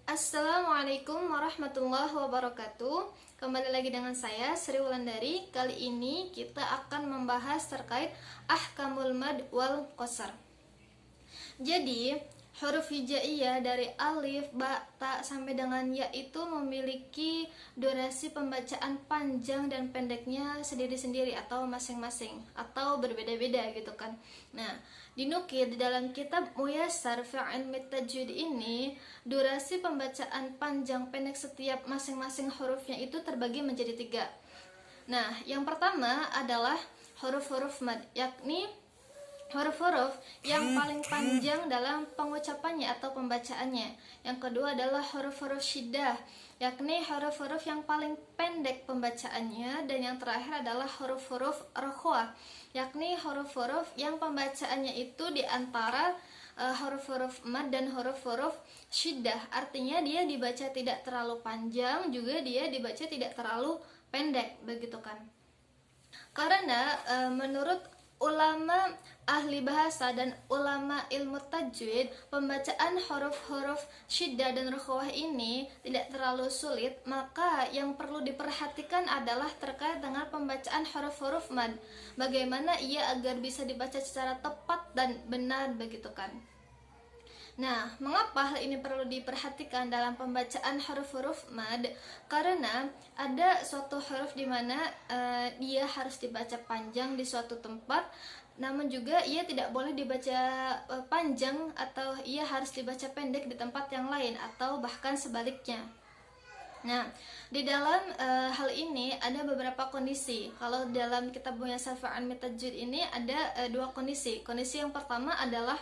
Assalamualaikum warahmatullahi wabarakatuh. Kembali lagi dengan saya Sri Wulandari. Kali ini kita akan membahas terkait ahkamul mad wal qasar. Jadi, huruf hijaiyah dari alif, ba, ta sampai dengan ya itu memiliki durasi pembacaan panjang dan pendeknya sendiri-sendiri atau masing-masing atau berbeda-beda gitu kan. Nah, dinukil di dalam kitab Muyassar fi Ilmi Tajwid ini, durasi pembacaan panjang pendek setiap masing-masing hurufnya itu terbagi menjadi 3. Nah, yang pertama adalah huruf-huruf mad, yakni huruf-huruf yang paling panjang dalam pengucapannya atau pembacaannya. Yang kedua adalah huruf-huruf syiddah, yakni huruf-huruf yang paling pendek pembacaannya. Dan yang terakhir adalah huruf-huruf rokhwah, yakni huruf-huruf yang pembacaannya itu di antara huruf-huruf mad dan huruf-huruf syiddah. Artinya dia dibaca tidak terlalu panjang, juga dia dibaca tidak terlalu pendek, begitu kan. Karena menurut ulama ahli bahasa dan ulama ilmu tajwid, pembacaan huruf-huruf syiddah dan rokhwah ini tidak terlalu sulit, maka yang perlu diperhatikan adalah terkait dengan pembacaan huruf-huruf mad. Bagaimana ia agar bisa dibaca secara tepat dan benar, begitu kan. Nah, mengapa hal ini perlu diperhatikan dalam pembacaan huruf-huruf mad? Karena ada suatu huruf di mana dia harus dibaca panjang di suatu tempat, namun juga ia tidak boleh dibaca panjang atau ia harus dibaca pendek di tempat yang lain atau bahkan sebaliknya. Nah, di dalam hal ini ada beberapa kondisi. Kalau dalam kitab Muyassar fi Ilmi Tajwid ini ada dua kondisi. Kondisi yang pertama adalah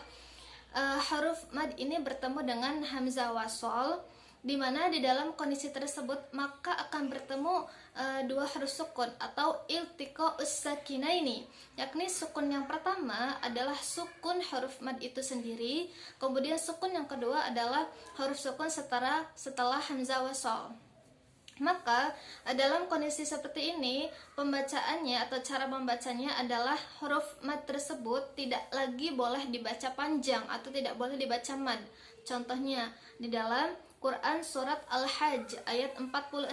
huruf mad ini bertemu dengan hamzah wasol, di mana di dalam kondisi tersebut maka akan bertemu dua huruf sukun atau iltiqa'us sakinaini, yakni sukun yang pertama adalah sukun huruf mad itu sendiri, kemudian sukun yang kedua adalah huruf sukun setelah hamzah wasol. Maka dalam kondisi seperti ini, pembacaannya atau cara membacanya adalah huruf mad tersebut tidak lagi boleh dibaca panjang atau tidak boleh dibaca mad. Contohnya di dalam Quran surat Al-Hajj ayat 46.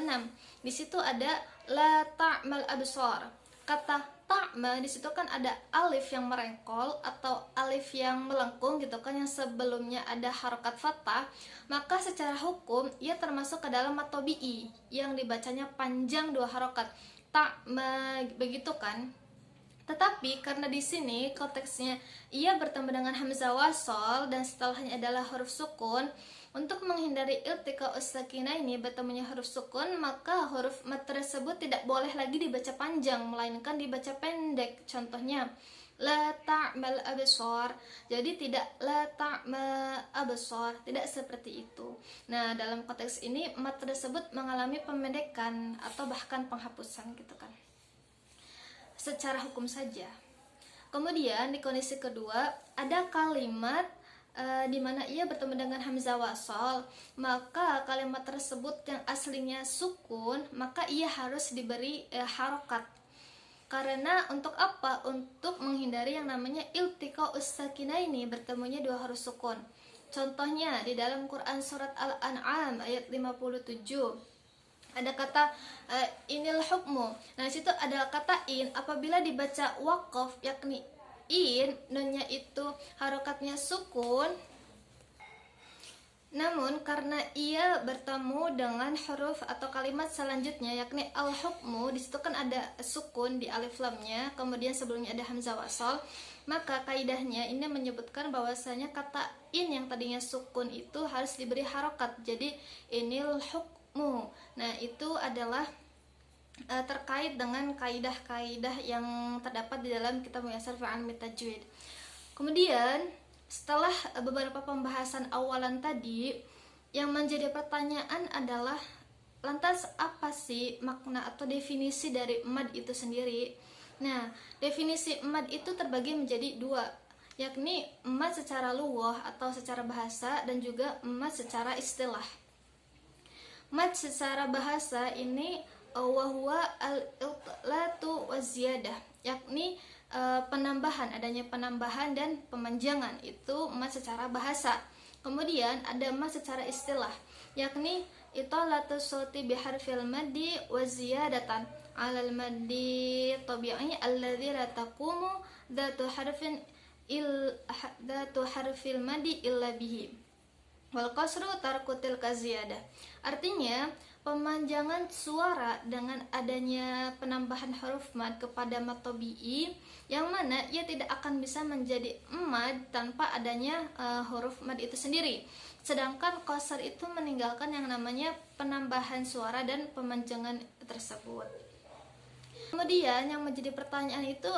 Di situ ada la ta'mal absar. Kata ta'ma di situ kan ada alif yang merengkol atau alif yang melengkung gitu kan, yang sebelumnya ada harokat fathah, maka secara hukum ia termasuk ke dalam mad tabi'i yang dibacanya panjang dua harokat ta'ma, begitu kan. Tetapi karena di sini konteksnya ia bertemu dengan hamzah wasol dan setelahnya adalah huruf sukun, untuk menghindari iltiqa'us sakinaini bertemunya huruf sukun, maka huruf mad tersebut tidak boleh lagi dibaca panjang melainkan dibaca pendek. Contohnya la ta'mal absar. Jadi tidak la ta'ma absar, tidak seperti itu. Nah, dalam konteks ini mad tersebut mengalami pemendekan atau bahkan penghapusan gitu kan, secara hukum saja. Kemudian di kondisi kedua ada kalimat di mana ia bertemu dengan hamzah wasol, maka kalimat tersebut yang aslinya sukun maka ia harus diberi harokat. Karena untuk apa? Untuk menghindari yang namanya iltiqa'us sakinaini, bertemunya dua huruf sukun. Contohnya di dalam Quran surat Al-An'am ayat 57 ada kata inil hukmu. Nah, situ ada kata in, apabila dibaca waqaf, yakni in, nunnya itu harokatnya sukun, namun karena ia bertemu dengan huruf atau kalimat selanjutnya yakni al-hukmu, di situ kan ada sukun di alif lamnya, kemudian sebelumnya ada hamzah wasal, maka kaidahnya ini menyebutkan bahwasanya kata in yang tadinya sukun itu harus diberi harokat, jadi inil hukmu. Nah, itu adalah terkait dengan kaidah-kaidah yang terdapat di dalam kitab Muyassar fi Ilmi Tajwid. Kemudian setelah beberapa pembahasan awalan tadi, yang menjadi pertanyaan adalah lantas apa sih makna atau definisi dari mad itu sendiri? Nah, definisi mad itu terbagi menjadi dua, yakni mad secara lughah atau secara bahasa dan juga mad secara istilah. Mad secara bahasa ini wahwa al-itlatu waziyadah, yakni penambahan, adanya penambahan dan pemanjangan, itu mad secara bahasa. Kemudian ada mad secara istilah, yakni italatu sauti biharfil maddi wa ziyadatan 'alal maddi tabi'i alladzi la taqumu dzatu harfil maddi illa bihi. Wal qasru tarkutil kaziyadah. Artinya, pemanjangan suara dengan adanya penambahan huruf mad kepada mad tabi'i, yang mana ia tidak akan bisa menjadi mad tanpa adanya huruf mad itu sendiri. Sedangkan qasar itu meninggalkan yang namanya penambahan suara dan pemanjangan tersebut. Kemudian yang menjadi pertanyaan itu,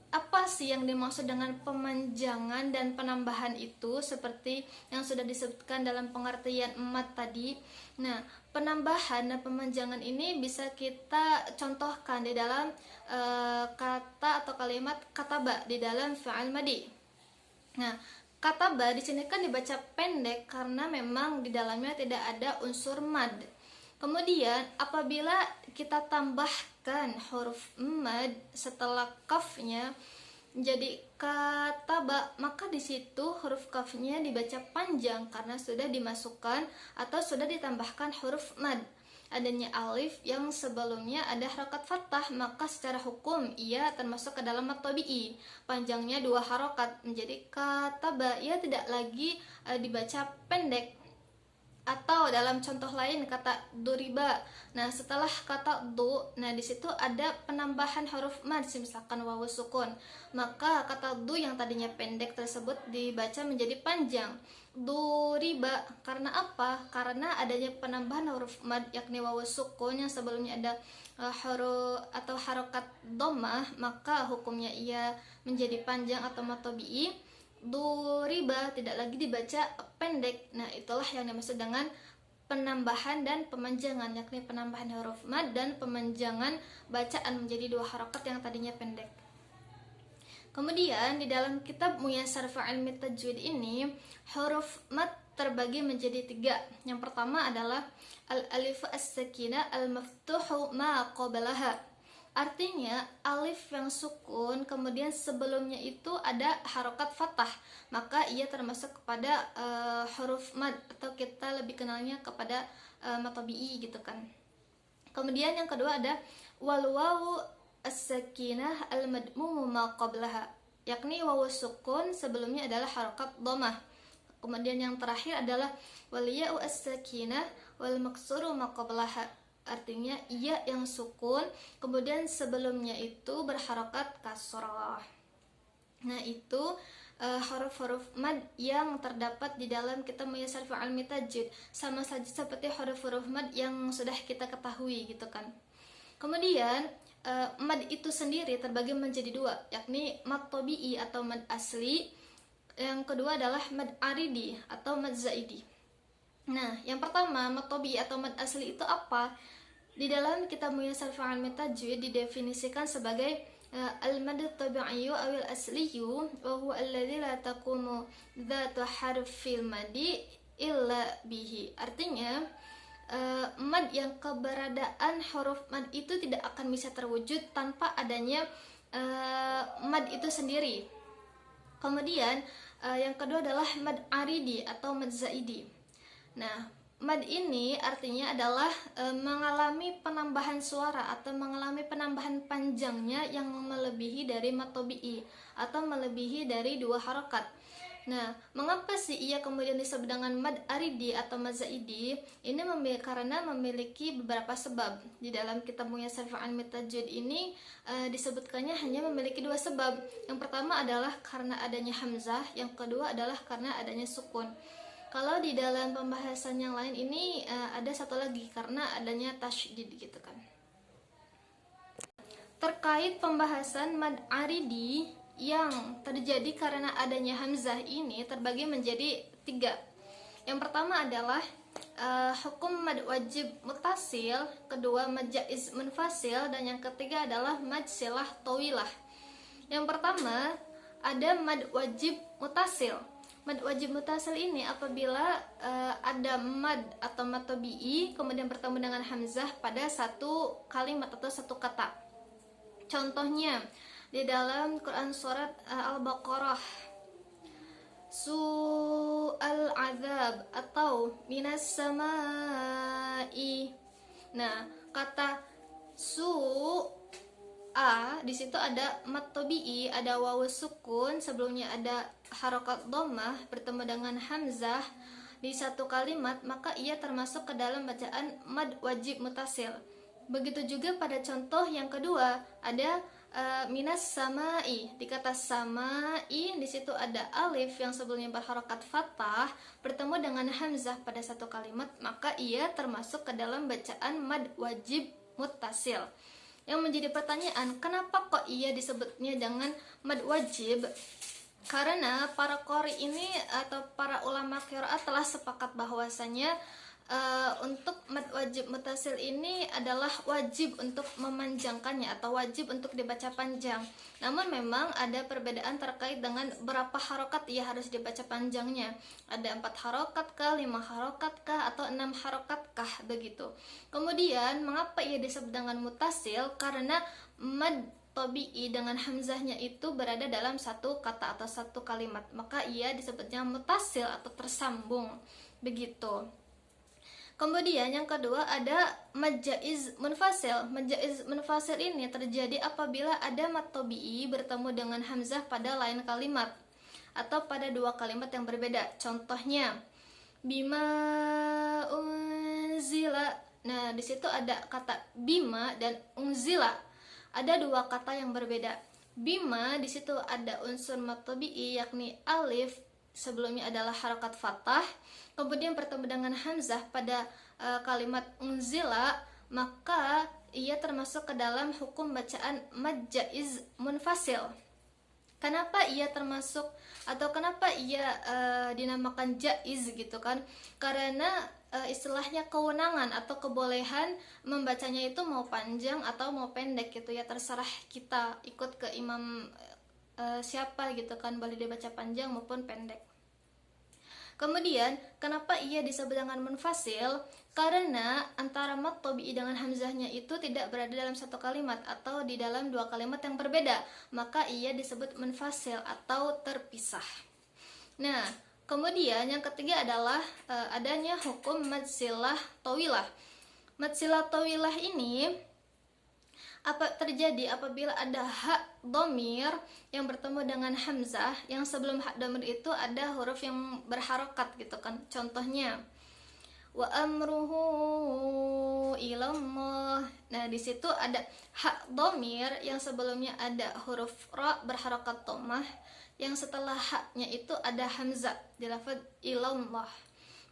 apa sih yang dimaksud dengan pemanjangan dan penambahan itu, seperti yang sudah disebutkan dalam pengertian mad tadi. Nah, penambahan dan pemanjangan ini bisa kita contohkan di dalam kata atau kalimat kataba di dalam fi'il madhi. Nah, kataba di sini kan dibaca pendek karena memang di dalamnya tidak ada unsur mad. Kemudian apabila kita tambahkan huruf mad setelah kafnya jadi kataba, maka di situ huruf kafnya dibaca panjang karena sudah dimasukkan atau sudah ditambahkan huruf mad. Adanya alif yang sebelumnya ada harakat fathah, maka secara hukum ia termasuk ke dalam mad tabi'i. Panjangnya 2 harokat menjadi kataba, ia tidak lagi dibaca pendek. Atau dalam contoh lain kata duriba. Nah, setelah kata du, nah di situ ada penambahan huruf mad, misalkan wawu sukun. Maka kata du yang tadinya pendek tersebut dibaca menjadi panjang. Duriba. Karena apa? Karena adanya penambahan huruf mad yakni wawu sukun yang sebelumnya ada huruf atau harokat dhammah, maka hukumnya ia menjadi panjang atau mad tabi'i. Duriba tidak lagi dibaca pendek. Nah, itulah yang dimaksud dengan penambahan dan pemanjangan, yakni penambahan huruf mad dan pemanjangan bacaan menjadi 2 harokat yang tadinya pendek. Kemudian di dalam kitab Muyassar Fa'ilmi Tajwid ini, huruf mad terbagi menjadi 3. Yang pertama adalah al-alif as-sakinah al-maftuhu ma qablaha. Artinya alif yang sukun kemudian sebelumnya itu ada harokat fathah, maka ia termasuk kepada huruf mad atau kita lebih kenalnya kepada mad tabi'i gitu kan. Kemudian yang kedua ada wal wawu as-sakinah al-madmumu ma qablaha, yakni wawu sukun sebelumnya adalah harokat dhammah. Kemudian yang terakhir adalah wal ya'u as-sakinah wal maksuru ma qablaha. Artinya ia yang sukun kemudian sebelumnya itu berharokat kasrah. Nah, itu huruf-huruf mad yang terdapat di dalam kitab Muyassar Fa'ilmi Tajwid, sama saja seperti huruf-huruf mad yang sudah kita ketahui gitu kan. Kemudian mad itu sendiri terbagi menjadi 2, yakni mad tabi'i atau mad asli. Yang kedua adalah mad aridi atau mad zaidi. Nah, yang pertama mad tabi'i atau mad asli itu apa? Di dalam kitab Muyassar Fa'ilmi Tajwid didefinisikan sebagai al-mad tabi'iyyu awil asliyu wa huwa alladzi la taqumu dzatu harfil maddi illa bihi. Artinya mad yang keberadaan huruf mad itu tidak akan bisa terwujud tanpa adanya mad itu sendiri. Kemudian yang kedua adalah mad aridi atau mad zaidi. Nah, mad ini artinya adalah mengalami penambahan suara atau mengalami penambahan panjangnya yang melebihi dari mad tabi'i atau melebihi dari 2 harokat. Nah, mengapa sih ia kemudian disebut dengan mad aridi atau mad zaidi? Ini karena memiliki beberapa sebab. Di dalam kitab Muyassar Fa'ilmi Tajwid ini disebutkannya hanya memiliki 2 sebab. Yang pertama adalah karena adanya hamzah, yang kedua adalah karena adanya sukun. Kalau di dalam pembahasan yang lain ini ada satu lagi karena adanya tasydid gitu kan. Terkait pembahasan mad aridi yang terjadi karena adanya hamzah ini terbagi menjadi 3. Yang pertama adalah hukum mad wajib mutasil, kedua mad jaiz munfasil, dan yang ketiga adalah mad silah tawilah. Yang pertama ada mad wajib mutasil. Mad wajib mutasil ini apabila ada mad atau mad tabi'i kemudian bertemu dengan hamzah pada satu kalimat atau satu kata. Contohnya di dalam Quran surat Al-Baqarah su'al azab atau minas samai. Nah, kata su'a di situ ada mat tabi'i, ada wawu sukun, sebelumnya ada harokat dhammah bertemu dengan hamzah di satu kalimat, maka ia termasuk ke dalam bacaan mad wajib mutasil. Begitu juga pada contoh yang kedua, ada minas samai. Di kata samai di situ ada alif yang sebelumnya berharokat fathah bertemu dengan hamzah pada satu kalimat, maka ia termasuk ke dalam bacaan mad wajib muttasil. Yang menjadi pertanyaan, kenapa kok ia disebutnya dengan mad wajib? Karena para qori ini atau para ulama qiraat telah sepakat bahwasanya untuk mad wajib mutasil ini adalah wajib untuk memanjangkannya atau wajib untuk dibaca panjang. Namun memang ada perbedaan terkait dengan berapa harokat ia harus dibaca panjangnya. Ada 4 harokat kah, 5 harokat kah, atau 6 harokat kah, begitu. Kemudian mengapa ia disebut dengan mutasil? Karena mad tabi'i dengan hamzahnya itu berada dalam satu kata atau satu kalimat, maka ia disebutnya mutasil atau tersambung, begitu. Kemudian yang kedua ada mad jaiz munfasil. Mad jaiz munfasil ini terjadi apabila ada mad tabi'i bertemu dengan hamzah pada lain kalimat atau pada dua kalimat yang berbeda. Contohnya bima unzila. Nah, di situ ada kata bima dan unzila. Ada dua kata yang berbeda. Bima di situ ada unsur mad tabi'i yakni alif, sebelumnya adalah harakat fathah, kemudian bertemu dengan hamzah pada kalimat unzila, maka ia termasuk ke dalam hukum bacaan mad jaiz munfasil. Kenapa ia termasuk atau kenapa ia dinamakan jaiz gitu kan? Karena istilahnya kewenangan atau kebolehan membacanya itu mau panjang atau mau pendek gitu ya, terserah kita ikut ke imam siapa gitu kan, boleh dibaca panjang maupun pendek. Kemudian, kenapa ia disebut dengan munfasil? Karena antara mad tabi'i dengan hamzahnya itu tidak berada dalam satu kalimat atau di dalam dua kalimat yang berbeda, maka ia disebut munfasil atau terpisah. Nah, kemudian yang ketiga adalah adanya hukum mad silah tawilah. Mad silah tawilah ini terjadi apabila ada hak dhamir yang bertemu dengan hamzah, yang sebelum hak dhamir itu ada huruf yang berharokat gitu kan. Contohnya wa amruhu ilallah. Nah, di situ ada hak dhamir yang sebelumnya ada huruf ra berharokat dhammah, yang setelah haknya itu ada hamzah di lafaz ilallah.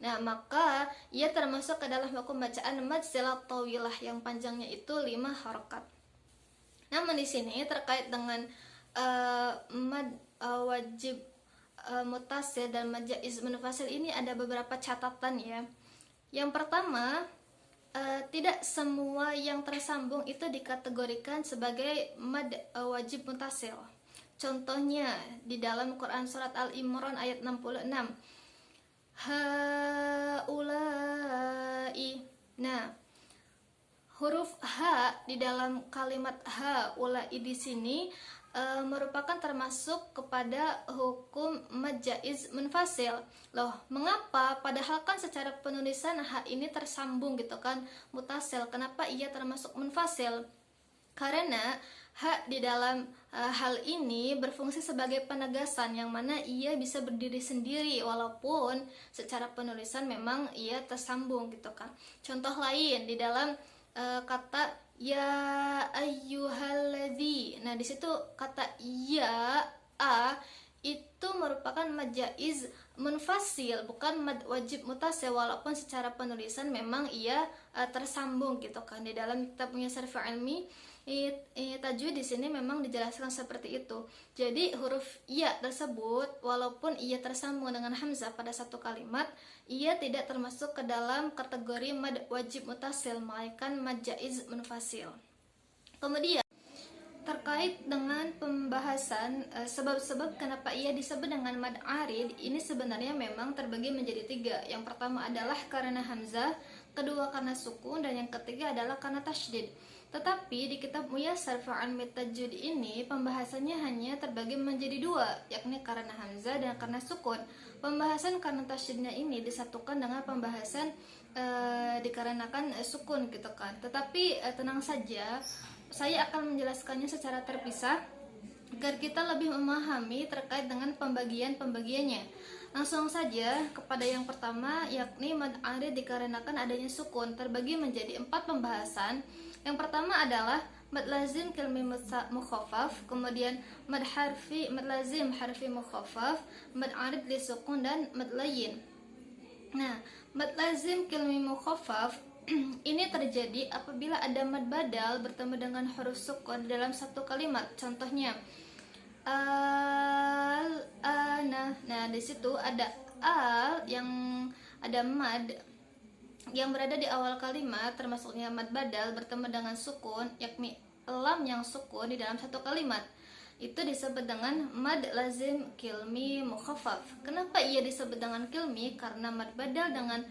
Nah, maka ia termasuk ke dalam hukum bacaan mad silah tawilah yang panjangnya itu 5 harokat. Namun di sini terkait dengan mad wajib mutasil dan mad jaiz munfasil ini ada beberapa catatan ya. Yang pertama, tidak semua yang tersambung itu dikategorikan sebagai mad wajib mutasil. Contohnya di dalam Quran surat Al-Imran ayat 66. Haulai. Nah, huruf H di dalam kalimat haulai di sini merupakan termasuk kepada hukum mad jaiz munfasil. Loh, mengapa? Padahal kan secara penulisan H ini tersambung gitu kan, mutasil. Kenapa ia termasuk munfasil? Karena H di dalam hal ini berfungsi sebagai penegasan yang mana ia bisa berdiri sendiri walaupun secara penulisan memang ia tersambung gitu kan. Contoh lain di dalam kata ya ayyuhalladzi. Nah, di situ kata ya itu merupakan mad jaiz munfasil, bukan mad wajib mutasil, walaupun secara penulisan memang ia tersambung gitu kan. Di dalam kitab Muyassar fi Ilmi Tajwid di sini memang dijelaskan seperti itu. Jadi huruf ya tersebut walaupun ia tersambung dengan hamzah pada satu kalimat, ia tidak termasuk ke dalam kategori mad wajib mutasil, melainkan mad jaiz munfasil. Kemudian terkait dengan pembahasan sebab-sebab kenapa ia disebut dengan mad arid, ini sebenarnya memang terbagi menjadi 3. Yang pertama adalah karena hamzah, kedua karena sukun, dan yang ketiga adalah karena tasydid. Tetapi di kitab Muyassar fi 'Ilmi Tajwid ini pembahasannya hanya terbagi menjadi dua, yakni karena hamzah dan karena sukun. Pembahasan karena tasydidnya ini disatukan dengan pembahasan dikarenakan sukun gitu kan. Tetapi tenang saja, saya akan menjelaskannya secara terpisah agar kita lebih memahami terkait dengan pembagian-pembagiannya. Langsung saja kepada yang pertama, yakni mad arid dikarenakan adanya sukun, terbagi menjadi 4 pembahasan. Yang pertama adalah mad lazim kilmi mukhaffaf, kemudian mad lazim harfi mukhaffaf, mad arid li sukun, dan mad layyin. Nah, mad lazim kilmi mukhaffaf ini terjadi apabila ada mad badal bertemu dengan huruf sukun dalam satu kalimat. Contohnya nah di situ ada al yang ada mad yang berada di awal kalimat, termasuknya mad badal bertemu dengan sukun, yakni lam yang sukun di dalam satu kalimat. Itu disebut dengan mad lazim kilmi mukhaffaf. Kenapa ia disebut dengan kilmi? Karena mad badal dengan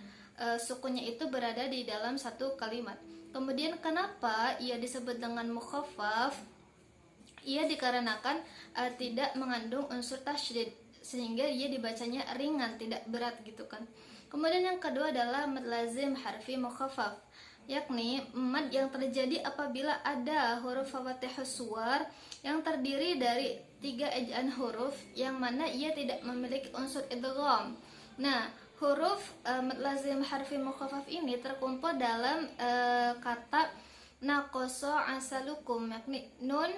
sukunnya itu berada di dalam satu kalimat. Kemudian kenapa ia disebut dengan mukhaffaf? Ia dikarenakan tidak mengandung unsur tasydid, sehingga ia dibacanya ringan, tidak berat gitu kan. Kemudian yang kedua adalah mad lazim harfi mukhaffaf, yakni mad yang terjadi apabila ada huruf fawathihus suwar yang terdiri dari 3 ejaan huruf yang mana ia tidak memiliki unsur idgham. Nah, huruf mad lazim harfi mukhaffaf ini terkumpul dalam kata naqasa asalukum, yakni nun,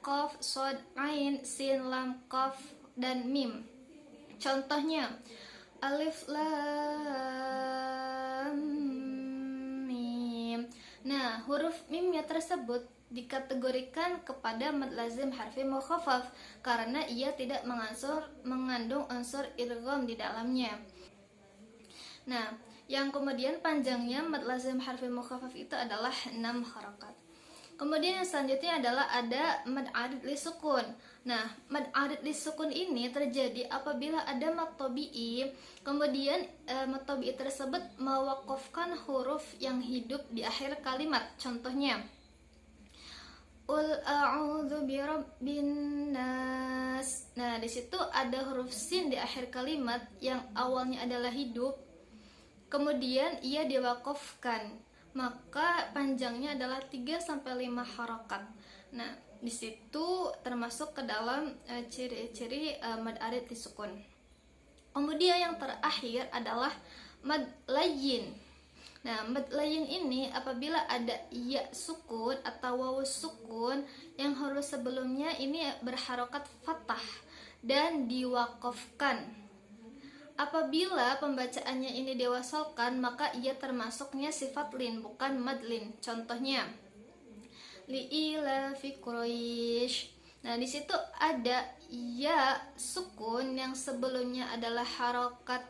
qaf, shad, ain, sin, lam, qaf, dan mim. Contohnya alif, lam, mim. Nah, huruf mimnya tersebut dikategorikan kepada mad lazim harfi mukhaffaf karena ia tidak mengandung unsur idgham di dalamnya. Nah, yang kemudian panjangnya mad lazim harfi mukhaffaf itu adalah 6 harakat. Kemudian yang selanjutnya adalah ada mad arid li sukun. Nah, mad arid li sukun ini terjadi apabila ada mad tabi'i, kemudian mad tabi'i tersebut mewakafkan huruf yang hidup di akhir kalimat. Contohnya ul a'udzu birabbin nas. Nah, di situ ada huruf sin di akhir kalimat yang awalnya adalah hidup, kemudian ia diwakafkan, maka panjangnya adalah 3-5 harakat. Nah, di situ termasuk ke dalam ciri-ciri mad arid li sukun. Kemudian yang terakhir adalah mad layyin. Nah, mad layyin ini apabila ada ya sukun atau wawu sukun yang huruf sebelumnya ini berharokat fathah dan diwakafkan. Apabila pembacaannya ini diwasalkan, maka ia termasuknya sifat lin, bukan madlin. Contohnya li'ila fi Quraisy. Nah, di situ ada ya sukun yang sebelumnya adalah harokat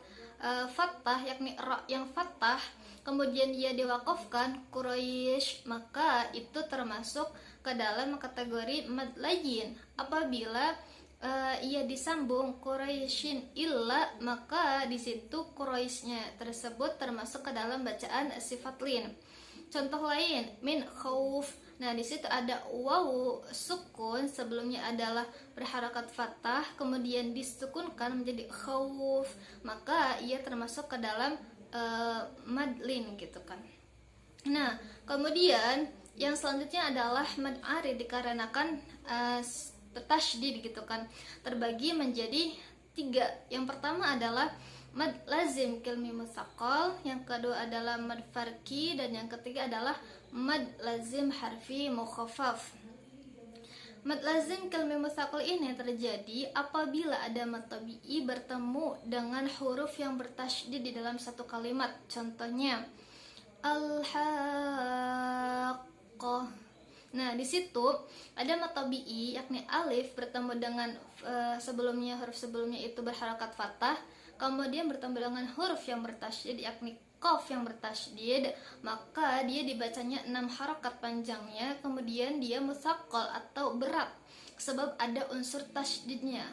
fathah, yakni ra yang fathah, kemudian ia diwakafkan Quraisy, maka itu termasuk ke dalam kategori mad layyin. Apabila ia disambung Quraisyin illa, maka di situ Quraisynya tersebut termasuk ke dalam bacaan sifat lin. Contoh lain min khauf. Nah, di situ ada wawu sukun, sebelumnya adalah berharakat fathah, kemudian disukunkan menjadi khauf, maka ia termasuk ke dalam mad lin gitu kan. Nah, kemudian yang selanjutnya adalah mad arid dikarenakan tasydid gitu kan, terbagi menjadi 3. Yang pertama adalah mad lazim kilmi mutsaqal, yang kedua adalah mad farqi, dan yang ketiga adalah mad lazim harfi mukhaffaf. Mad lazim kilmi mutsaqal ini terjadi apabila ada mad tabi'i bertemu dengan huruf yang bertasydid di dalam satu kalimat. Contohnya al-haqqah. Nah, di situ ada mad tabi'i, yakni alif bertemu dengan huruf sebelumnya itu berharakat fathah, kemudian bertemu dengan huruf yang bertasydid, yakni qaf yang bertasydid, maka dia dibacanya 6 harakat panjangnya, kemudian dia mutsaqal atau berat sebab ada unsur tasydidnya.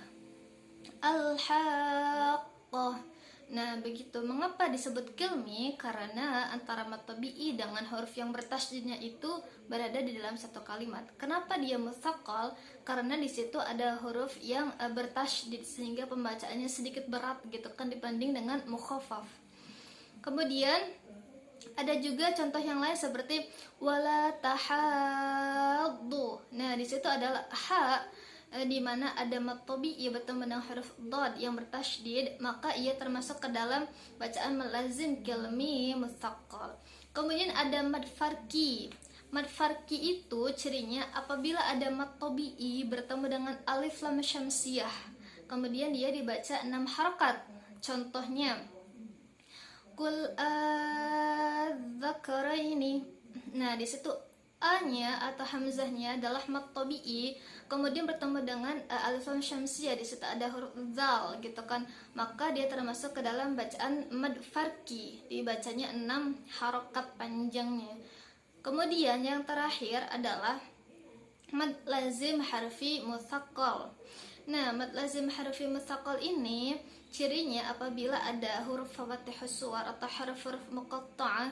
Al-haqqah. Nah, begitu. Mengapa disebut kilmi? Karena antara mad tabi'i dengan huruf yang bertasydidnya itu berada di dalam satu kalimat. Kenapa dia mutsaqqal? Karena di situ ada huruf yang bertasydid sehingga pembacaannya sedikit berat gitu kan dibanding dengan mukhaffaf. Kemudian ada juga contoh yang lain seperti wala tahaddu. Nah, di situ adalah ha di mana ada mad tabi'i bertemu dengan huruf dhad yang bertasydid, maka ia termasuk ke dalam bacaan mad lazim kilmi mutsaqqal. Kemudian ada mad farqi. Mad farqi itu cirinya apabila ada mad tabi'i bertemu dengan alif lam syamsiyah. Kemudian dia dibaca 6 harakat. Contohnya Kul adzakaraini. Nah, di situ a-nya atau hamzahnya adalah mad tabi'i, kemudian bertemu dengan alif lam syamsiyah, di situ ada huruf zal gitu kan. Maka dia termasuk ke dalam bacaan mad farqi, dibacanya 6 harokat panjangnya. Kemudian yang terakhir adalah mad lazim harfi mutsaqqal. Nah, mad lazim harfi mutsaqqal ini cirinya apabila ada huruf fawathihus suwar atau huruf-huruf muqatta'ah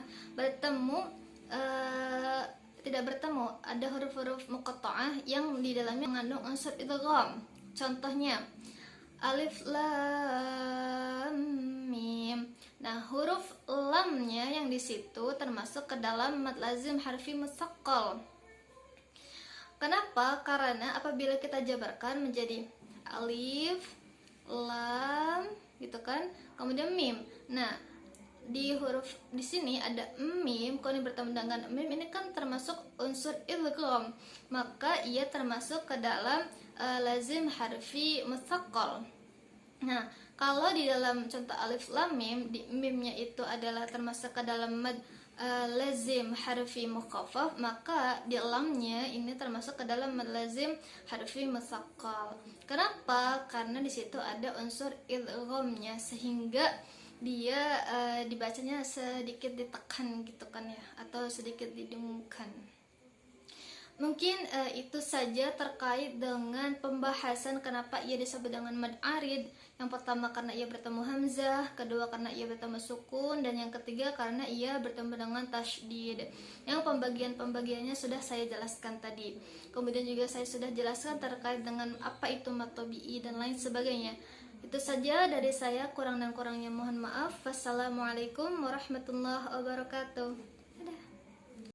tidak bertemu, ada huruf-huruf muqatta'ah yang di dalamnya mengandung unsur idgham. Contohnya alif lam mim. Nah, huruf lamnya yang di situ termasuk ke dalam mad lazim harfi mutsaqqal. Kenapa? Karena apabila kita jabarkan menjadi alif, lam, gitu kan, kemudian mim. Nah, di huruf di sini ada mim, kalau ini bertemu dengan mim ini kan termasuk unsur idgham, maka ia termasuk ke dalam lazim harfi mutsaqqal. Nah, kalau di dalam contoh alif lam mim, di mimnya itu adalah termasuk ke dalam mad lazim harfi mukhaffaf, maka di lamnya ini termasuk ke dalam mad lazim harfi mutsaqqal. Kenapa? Karena di situ ada unsur idghamnya sehingga dia dibacanya sedikit ditekan gitu kan ya, atau sedikit didengungkan. Mungkin itu saja terkait dengan pembahasan kenapa ia disebut dengan mad arid. Yang pertama karena ia bertemu hamzah, kedua karena ia bertemu sukun, dan yang ketiga karena ia bertemu dengan tasydid. Yang pembagiannya sudah saya jelaskan tadi. Kemudian juga saya sudah jelaskan terkait dengan apa itu mad tabi'i dan lain sebagainya. Itu saja dari saya, kurang dan kurangnya mohon maaf. Wassalamualaikum warahmatullahi wabarakatuh.